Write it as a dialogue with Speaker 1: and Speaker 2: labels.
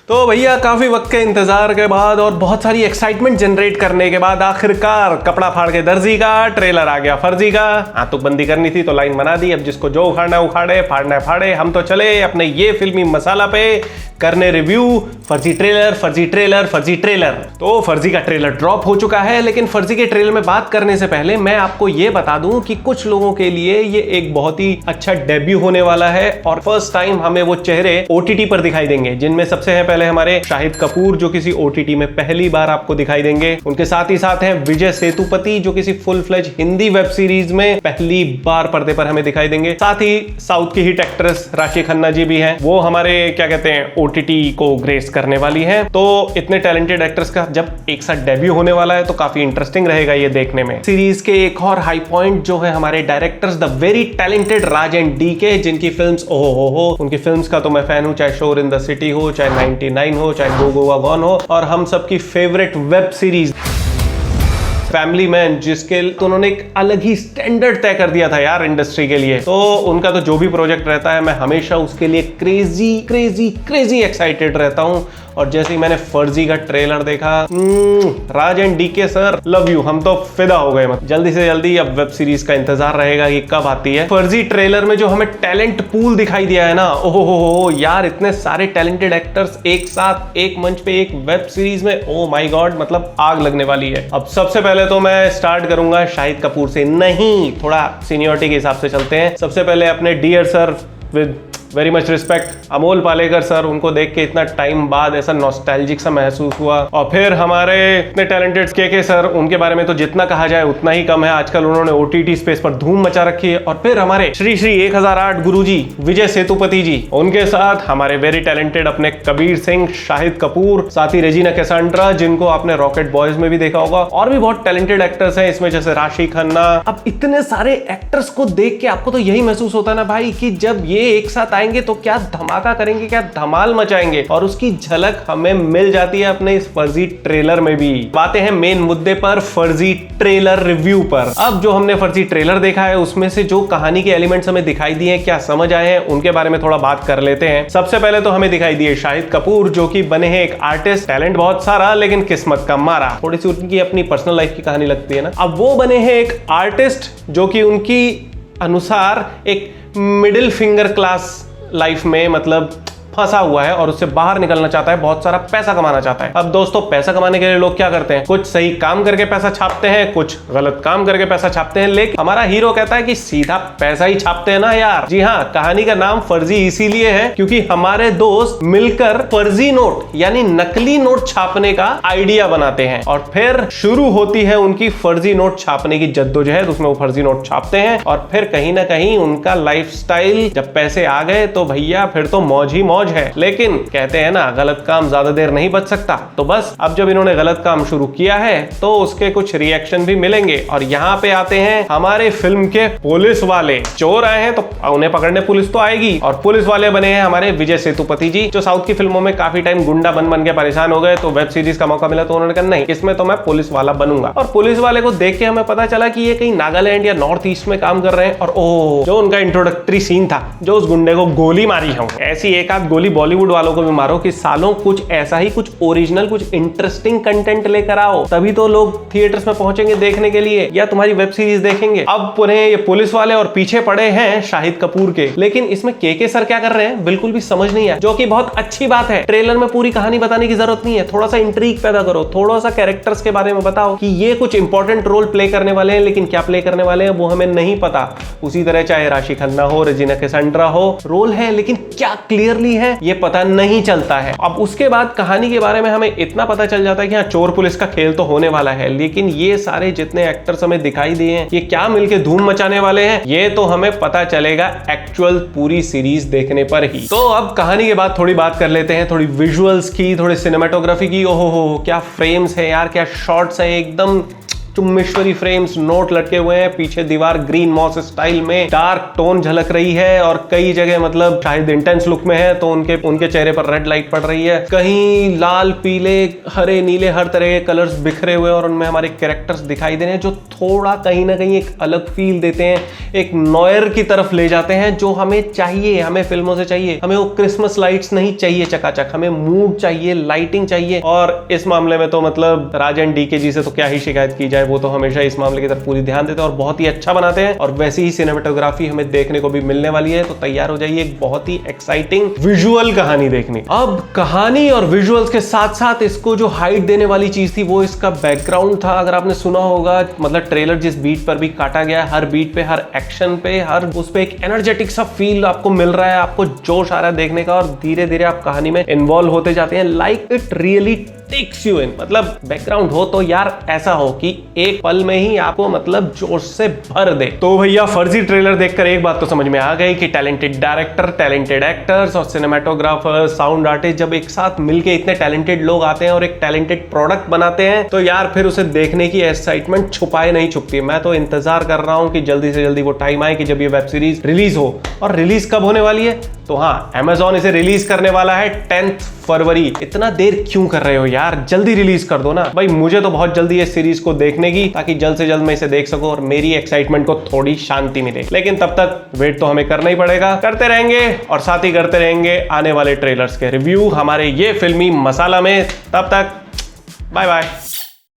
Speaker 1: तो भैया काफी वक्त के इंतजार के बाद और बहुत सारी एक्साइटमेंट जनरेट करने के बाद आखिरकार कपड़ा फाड़ के दर्जी का ट्रेलर आ गया फर्जी का। आतंकबंदी करनी थी तो लाइन बना दी, अब जिसको जो उखाड़ना उखाड़े, फाड़ना है फाड़े। हम तो चले अपने ये फिल्मी मसाला पे करने रिव्यू फर्जी ट्रेलर फर्जी ट्रेलर फर्जी ट्रेलर। तो फर्जी का ट्रेलर ड्रॉप हो चुका है, लेकिन फर्जी के ट्रेलर में बात करने से पहले मैं आपको ये बता दूं कि कुछ लोगों के लिए ये एक बहुत ही अच्छा डेब्यू होने वाला है और फर्स्ट टाइम हमें वो चेहरे ओटीटी पर दिखाई देंगे, जिनमें सबसे है पहले हमारे शाहिद कपूर जो किसी ओटीटी में पहली बार आपको दिखाई देंगे। उनके साथ ही साथ हैं विजय सेतुपति जो किसी full fledge Hindi web series में पहली बार पर्दे पर हमें दिखाई देंगे। साथ ही साउथ की हिट एक्ट्रेस राशि खन्ना जी भी हैं, वो हमारे क्या कहते हैं ओटीटी को ग्रेस करने वाली हैं। तो इतने टैलेंटेड एक्टर्स का जब एक साथ डेब्यू होने वाला है तो काफी इंटरेस्टिंग रहेगा ये देखने में। सीरीज के एक और हाई पॉइंट जो है हमारे directors the very talented Raj and DK, जिनकी फिल्म्स ओहो हो, उनकी फिल्म्स का तो मैं फैन हूं, चाहे शोर इन द सिटी हो, चाहे 99 हो, चाहे गो गोवा गॉन हो, और हम सबकी favourite web series family man, जिसके तो उन्होंने एक अलग ही स्टैंडर्ड तय कर दिया था यार इंडस्ट्री के लिए। तो उनका तो जो भी प्रोजेक्ट रहता है मैं हमेशा उसके लिए क्रेजी क्रेजी क्रेजी एक्साइटेड रहता हूं। और जैसे ही मैंने फर्जी का ट्रेलर देखा, Raj and DK sir love you, हम तो फिदा हो गए। जल्दी से जल्दी अब वेब सीरीज का इंतजार रहेगा कि कब आती है। फर्जी ट्रेलर में जो हमें टैलेंट पूल दिखाई दिया है ना, ओहो हो यार, इतने सारे टैलेंटेड एक्टर्स एक साथ एक मंच पे एक वेब सीरीज में, ओ माय गॉड, मतलब आग लगने वाली है। अब सबसे पहले तो मैं स्टार्ट करूंगा शाहिद कपूर से, नहीं थोड़ा सीनियरिटी के हिसाब से चलते हैं। सबसे पहले अपने dear sir with very much respect Amol Palekar sir, उनको देख के इतना टाइम बाद ऐसा नॉस्टैल्जिक सा महसूस हुआ। और फिर हमारे इतने टैलेंटेड के सर, उनके बारे में तो जितना कहा जाए उतना ही कम है, आजकल उन्होंने ओटीटी स्पेस पर धूम मचा रखी है। और फिर हमारे श्री श्री 1008 गुरुजी विजय सेतुपति जी, उनके साथ हमारे वेरी टैलेंटेड अपने कबीर सिंह, शाहिद कपूर, साथ ही रेजिना कैसांड्रा जिनको आपने रॉकेट बॉयज में भी देखा होगा, और भी बहुत टैलेंटेड एक्टर्स हैं इसमें, जैसे राशि खन्ना। अब इतने सारे एक्टर्स को देख के आपको तो यही महसूस होता है ना भाई कि जब ये एक साथ आएंगे तो क्या धमाका करेंगे, क्या धमाल मचाएंगे, और उसकी झलक हमें मिल जाती है अपने इस फर्जी ट्रेलर में भी। बातें हैं मेन मुद्दे पर, फर्जी ट्रेलर रिव्यू पर। अब जो हमने फर्जी ट्रेलर देखा है उसमें से जो कहानी के एलिमेंट्स हमें दिखाई दिए हैं, क्या समझ आए हैं, उनके बारे में थोड़ा बात कर लेते हैं। सबसे पहले तो हमें दिखाई दिए शाहिद कपूर जो कि बने हैं एक आर्टिस्ट, टैलेंट बहुत सारा लेकिन किस्मत का मारा, थोड़ी सी उनकी अपनी पर्सनल लाइफ की कहानी लगती है ना। अब वो बने हैं एक आर्टिस्ट जो कि उनकी अनुसार एक मिडिल फिंगर क्लास लाइफ में मतलब फंसा हुआ है और उससे बाहर निकलना चाहता है, बहुत सारा पैसा कमाना चाहता है। अब दोस्तों पैसा कमाने के लिए लोग क्या करते हैं, कुछ सही काम करके पैसा छापते हैं, कुछ गलत काम करके पैसा छापते हैं, लेकिन हमारा हीरो कहता है कि सीधा पैसा ही छापते हैं ना यार। जी हाँ, कहानी का नाम फर्जी इसीलिए है क्योंकि हमारे दोस्त मिलकर फर्जी नोट यानी नकली नोट छापने का आइडिया बनाते हैं और फिर शुरू होती है उनकी फर्जी नोट छापने की जद्दोजहद। उसमें वो फर्जी नोट छापते हैं और फिर कहीं ना कहीं उनका लाइफस्टाइल, जब पैसे आ गए तो भैया फिर तो मौज ही मौज है। लेकिन कहते हैं ना गलत काम ज्यादा देर नहीं बच सकता, तो बस अब जब इन्होंने गलत काम शुरू किया है तो उसके कुछ रिएक्शन भी मिलेंगे। और यहाँ पे आते हैं हमारे फिल्म के पुलिस वाले। चोर आए हैं तो उन्हें पकड़ने पुलिस तो आएगी, और पुलिस वाले बने हैं हमारे विजय सेतुपति जी, जो साउथ की फिल्मों में काफी टाइम गुंडा बन के परेशान हो गए, तो वेब सीरीज का मौका मिला तो उन्होंने कहा नहीं, इसमें तो मैं पुलिस वाला बनूंगा। और पुलिस वाले को देख के हमें पता चला कि ये कहीं नागालैंड या नॉर्थ ईस्ट में काम कर रहे हैं। और ओह, जो उनका इंट्रोडक्टरी सीन था, जो उस गुंडे को गोली मारी है, ऐसी एक आध गोली बॉलीवुड वालों को भी मारो कि सालों कुछ ऐसा ही, कुछ ओरिजिनल, कुछ इंटरेस्टिंग कंटेंट लेकर आओ, तभी तो लोग थिएटर्स में पहुंचेंगे देखने के लिए या तुम्हारी वेब सीरीज देखेंगे। अब पुनः ये पुलिस वाले और पीछे पड़े हैं शाहिद कपूर के, लेकिन इसमें के सर क्या कर रहे हैं बिल्कुल भी समझ नहीं आया, जो कि बहुत अच्छी बात है। ट्रेलर में पूरी कहानी बताने की जरूरत नहीं है, थोड़ा सा इंट्रीग पैदा करो, थोड़ा सा कैरेक्टर्स के बारे में बताओ कि ये कुछ इंपॉर्टेंट रोल प्ले करने वाले हैं, लेकिन क्या प्ले करने वाले हैं वो हमें नहीं पता। उसी तरह चाहे राशि खन्ना हो, रेजिना कैसांड्रा हो, रोल है लेकिन क्या क्लियरली है ये पता नहीं चलता है। अब उसके बाद कहानी के बारे में हमें इतना पता चल जाता है कि हाँ, चोर पुलिस का खेल तो होने वाला है, लेकिन ये सारे जितने एक्टर्स हमें दिखाई दिए हैं ये क्या मिलके धूम मचाने वाले हैं, ये तो हमें पता चलेगा एक्चुअल पूरी सीरीज देखने पर ही। तो अब कहानी के बाद थोड़ी बात कर लेते हैं, थोड़ी विजुअल्स की, थोड़ी सिनेमेटोग्राफी की। ओहो हो, क्या फ्रेम्स है यार, क्या शॉट्स है, एकदम चुम्बेश्वरी फ्रेम्स, नोट लटके हुए हैं, पीछे दीवार ग्रीन मॉस स्टाइल में डार्क टोन झलक रही है और कई जगह मतलब शायद इंटेंस लुक में है तो उनके चेहरे पर रेड लाइट पड़ रही है। कहीं लाल, पीले, हरे, नीले, हर तरह के कलर्स बिखरे हुए और उनमें हमारे कैरेक्टर्स दिखाई दे रहे हैं जो थोड़ा कहीं ना कहीं एक अलग फील देते हैं, एक नॉयर की तरफ ले जाते हैं जो हमें चाहिए, हमें फिल्मों से चाहिए। हमें वो क्रिसमस लाइट्स नहीं चाहिए चकाचक, हमें मूड चाहिए, लाइटिंग चाहिए। और इस मामले में तो मतलब राजन डीके जी से तो क्या ही शिकायत की जाए, वो तो हमेशा इस मामले की तरफ पूरी ध्यान देते हैं और बहुत ही अच्छा बनाते हैं और वैसी ही सिनेमेटोग्राफी हमें देखने को भी मिलने वाली है। तो तैयार हो जाइए एक बहुत ही एक्साइटिंग विजुअल कहानी देखनी। अब कहानी और विजुअल्स के साथ साथ इसको जो हाइट देने वाली चीज थी वो इसका बैकग्राउंड था। अगर आपने सुना होगा मतलब ट्रेलर जिस बीट पर भी काटा गया है, हर बीट पे, हर एक्शन पे, हर उस पे एक एनर्जेटिक सा फील आपको मिल रहा है, आपको जोश आ रहा है देखने का और धीरे धीरे आप कहानी में इन्वॉल्व होते जाते हैं। Like it really takes you in. मतलब बैकग्राउंड हो तो यार ऐसा हो कि एक पल में ही आपको मतलब जोश से भर दे। तो भैया फर्जी ट्रेलर देखकर एक बात तो समझ में आ गई कि टैलेंटेड डायरेक्टर, टैलेंटेड एक्टर्स और सिनेमेटोग्राफर, साउंड आर्टिस्ट जब एक साथ मिलके इतने टैलेंटेड लोग आते हैं और एक टैलेंटेड प्रोडक्ट बनाते हैं तो यार फिर उसे देखने की एक्साइटमेंट छुपाए नहीं छुपती। मैं तो इंतजार कर रहा हूं कि जल्दी से जल्दी वो टाइम आए कि जब ये वेब सीरीज रिलीज हो। और रिलीज कब होने वाली है? तो हाँ, Amazon इसे रिलीज करने वाला है 10 फरवरी। इतना देर क्यों कर रहे हो यार, जल्दी रिलीज कर दो ना भाई। मुझे तो बहुत जल्दी इस सीरीज को देखने की, ताकि जल्द से जल्द मैं इसे देख सकूं और मेरी एक्साइटमेंट को थोड़ी शांति मिले। लेकिन तब तक वेट तो हमें करना ही पड़ेगा, करते रहेंगे और साथ ही करते रहेंगे आने वाले ट्रेलर्स के रिव्यू हमारे ये फिल्मी मसाला में। तब तक बाय बाय।